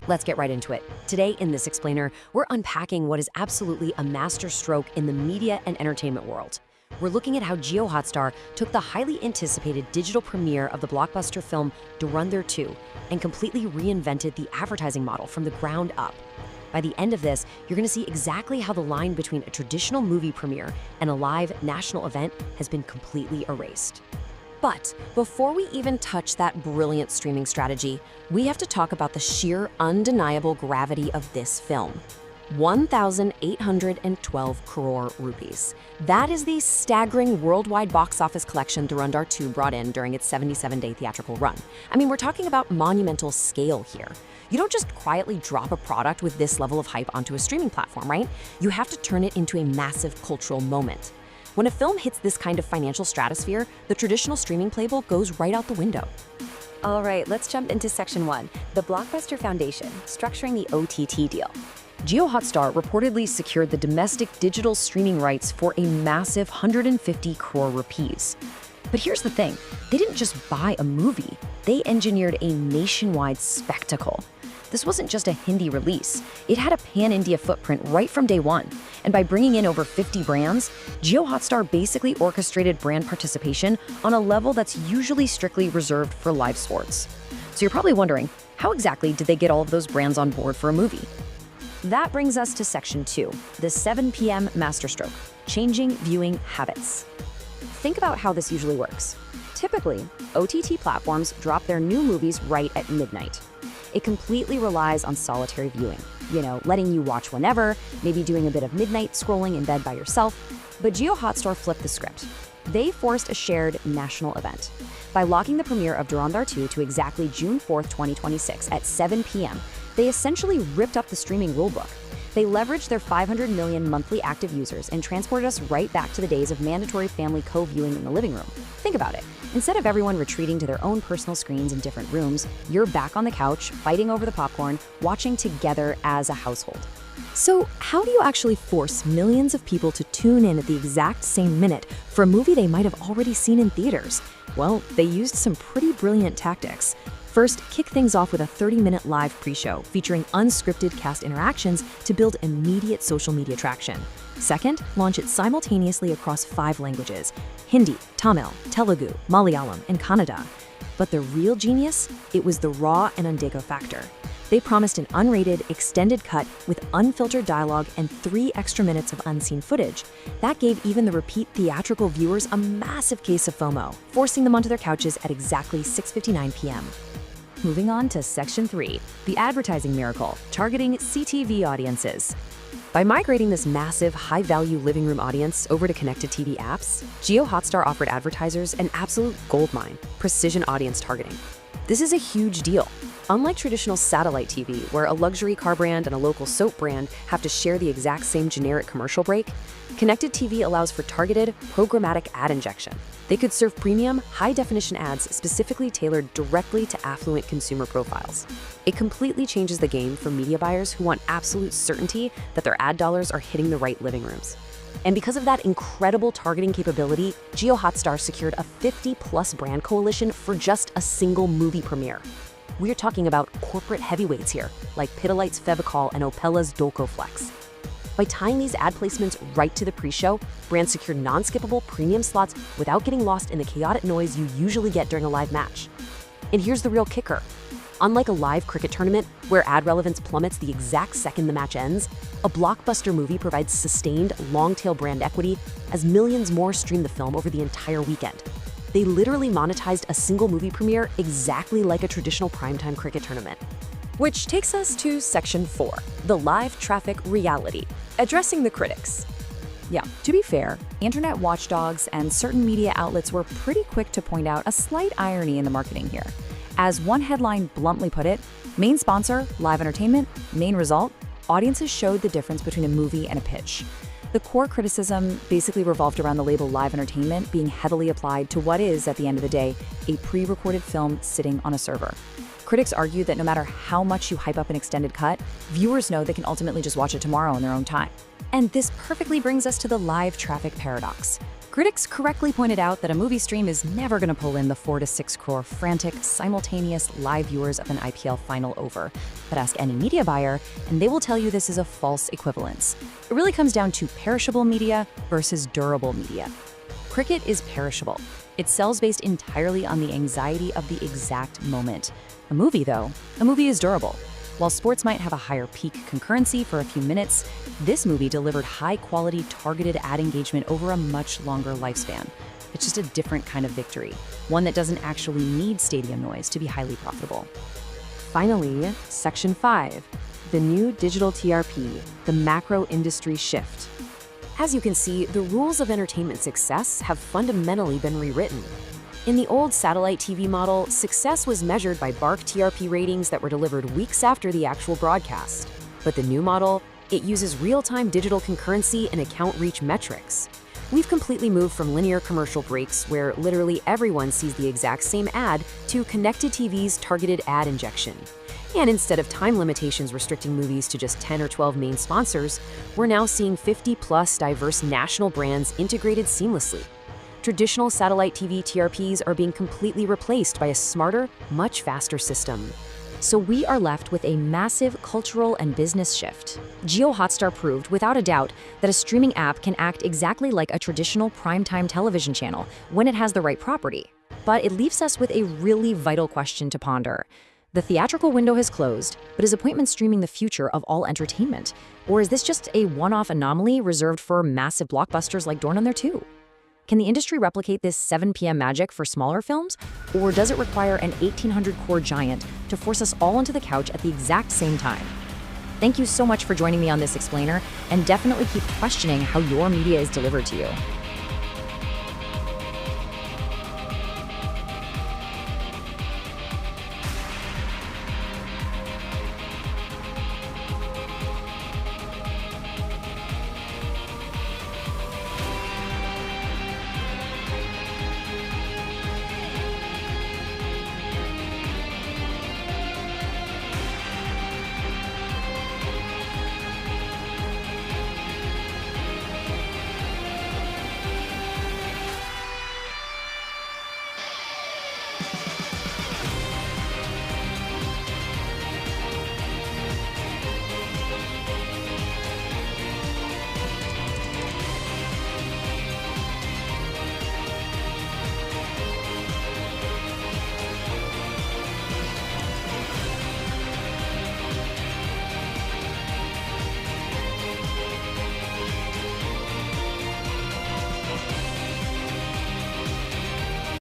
Let's get right into it. Today in this explainer, we're unpacking what is absolutely a masterstroke in the media and entertainment world. We're looking at how JioHotstar took the highly anticipated digital premiere of the blockbuster film Durandar 2 and completely reinvented the advertising model from the ground up. By the end of this, you're going to see exactly how the line between a traditional movie premiere and a live national event has been completely erased. But before we even touch that brilliant streaming strategy, we have to talk about the sheer, undeniable gravity of this film. 1,812 crore rupees. That is the staggering worldwide box office collection Durandar 2 brought in during its 77-day theatrical run. I mean, we're talking about monumental scale here. You don't just quietly drop a product with this level of hype onto a streaming platform, right? You have to turn it into a massive cultural moment. When a film hits this kind of financial stratosphere, the traditional streaming playbook goes right out the window. All right, let's jump into Section 1, the Blockbuster Foundation, structuring the OTT deal. JioHotstar reportedly secured the domestic digital streaming rights for a massive 150 crore rupees. But here's the thing, they didn't just buy a movie, they engineered a nationwide spectacle. This wasn't just a Hindi release, it had a pan-India footprint right from day one. And by bringing in over 50 brands, JioHotstar basically orchestrated brand participation on a level that's usually strictly reserved for live sports. So you're probably wondering, how exactly did they get all of those brands on board for a movie? That brings us to Section 2, the 7 p.m. masterstroke, changing viewing habits. Think about how this usually works. Typically, OTT platforms drop their new movies right at midnight. It completely relies on solitary viewing, letting you watch whenever, maybe doing a bit of midnight scrolling in bed by yourself. But JioHotstar flipped the script. They forced a shared national event. By locking the premiere of Durandar 2 to exactly June 4th, 2026 at 7 p.m., they essentially ripped up the streaming rulebook. They leveraged their 500 million monthly active users and transported us right back to the days of mandatory family co-viewing in the living room. Think about it. Instead of everyone retreating to their own personal screens in different rooms, you're back on the couch, fighting over the popcorn, watching together as a household. So how do you actually force millions of people to tune in at the exact same minute for a movie they might have already seen in theaters? Well, they used some pretty brilliant tactics. First, kick things off with a 30-minute live pre-show featuring unscripted cast interactions to build immediate social media traction. Second, launch it simultaneously across 5 languages: Hindi, Tamil, Telugu, Malayalam, and Kannada. But the real genius? It was the raw and undego factor. They promised an unrated, extended cut with unfiltered dialogue and 3 extra minutes of unseen footage. That gave even the repeat theatrical viewers a massive case of FOMO, forcing them onto their couches at exactly 6:59 p.m. Moving on to Section 3, the advertising miracle, targeting CTV audiences. By migrating this massive, high-value living room audience over to connected TV apps, JioHotstar offered advertisers an absolute goldmine: precision audience targeting. This is a huge deal. Unlike traditional satellite TV, where a luxury car brand and a local soap brand have to share the exact same generic commercial break, connected TV allows for targeted, programmatic ad injection. They could serve premium, high-definition ads specifically tailored directly to affluent consumer profiles. It completely changes the game for media buyers who want absolute certainty that their ad dollars are hitting the right living rooms. And because of that incredible targeting capability, JioHotstar secured a 50-plus brand coalition for just a single movie premiere. We're talking about corporate heavyweights here, like Pidilite's Fevicol and Opela's Dolcoflex. By tying these ad placements right to the pre-show, brands secured non-skippable premium slots without getting lost in the chaotic noise you usually get during a live match. And here's the real kicker. Unlike a live cricket tournament, where ad relevance plummets the exact second the match ends, a blockbuster movie provides sustained, long-tail brand equity as millions more stream the film over the entire weekend. They literally monetized a single movie premiere exactly like a traditional primetime cricket tournament. Which takes us to Section 4, the live traffic reality, addressing the critics. Yeah, to be fair, internet watchdogs and certain media outlets were pretty quick to point out a slight irony in the marketing here. As one headline bluntly put it, main sponsor, live entertainment, main result, audiences showed the difference between a movie and a pitch. The core criticism basically revolved around the label live entertainment being heavily applied to what is, at the end of the day, a pre-recorded film sitting on a server. Critics argue that no matter how much you hype up an extended cut, viewers know they can ultimately just watch it tomorrow in their own time. And this perfectly brings us to the live traffic paradox. Critics correctly pointed out that a movie stream is never going to pull in the 4 to 6 crore frantic, simultaneous live viewers of an IPL final over. But ask any media buyer, and they will tell you this is a false equivalence. It really comes down to perishable media versus durable media. Cricket is perishable. It sells based entirely on the anxiety of the exact moment. A movie, though, a movie is durable. While sports might have a higher peak concurrency for a few minutes, this movie delivered high-quality, targeted ad engagement over a much longer lifespan. It's just a different kind of victory, one that doesn't actually need stadium noise to be highly profitable. Finally, Section 5, the new digital TRP, the macro industry shift. As you can see, the rules of entertainment success have fundamentally been rewritten. In the old satellite TV model, success was measured by BARC TRP ratings that were delivered weeks after the actual broadcast. But the new model, it uses real-time digital concurrency and account reach metrics. We've completely moved from linear commercial breaks, where literally everyone sees the exact same ad, to connected TV's targeted ad injection. And instead of time limitations restricting movies to just 10 or 12 main sponsors, we're now seeing 50-plus diverse national brands integrated seamlessly. Traditional satellite TV TRPs are being completely replaced by a smarter, much faster system. So we are left with a massive cultural and business shift. Jio Hotstar proved, without a doubt, that a streaming app can act exactly like a traditional primetime television channel when it has the right property. But it leaves us with a really vital question to ponder. The theatrical window has closed, but is appointment streaming the future of all entertainment? Or is this just a one-off anomaly reserved for massive blockbusters like Dorn on There 2? Can the industry replicate this 7 p.m. magic for smaller films? Or does it require an 1800-core giant to force us all onto the couch at the exact same time? Thank you so much for joining me on this explainer, and definitely keep questioning how your media is delivered to you.